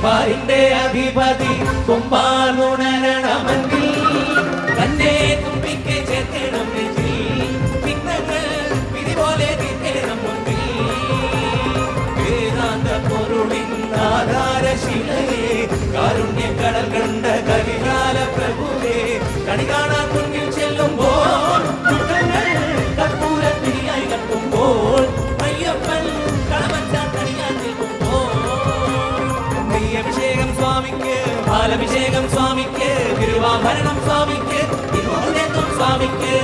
പാരിന്റെ അധിപതി കുമ്പാലുണരണമെങ്കിൽ തന്നെ തുമ്പിക്ക് ചേർക്കണം പിന്നങ്ങൾ വിധി പോലെ തീർക്കണം മുൻപിൽ വേദാന്ത പൊരുളിൻ ആധാരശിലയെ കാരുണ്യക്കടൽ കണ്ട കലികാല പ്രഭുവേ കണി കാണാൻ മുന്നിൽ ചെല്ലുമ്പോൾ കുറ്റങ്ങൾ കർപ്പൂരത്തിരിയായി കത്തുമ്പോൾ അയ്യപ്പൻ കടമച്ചാൻ കണിയാൻ നിൽക്കുമ്പോൾ നെയ്യഭിഷേകം സ്വാമിക്ക് പാലഭിഷേകം സ്വാമിക്ക് തിരുവാഭരണം സ്വാമിക്ക് തിരുവോണേന്ദം സ്വാമിക്ക്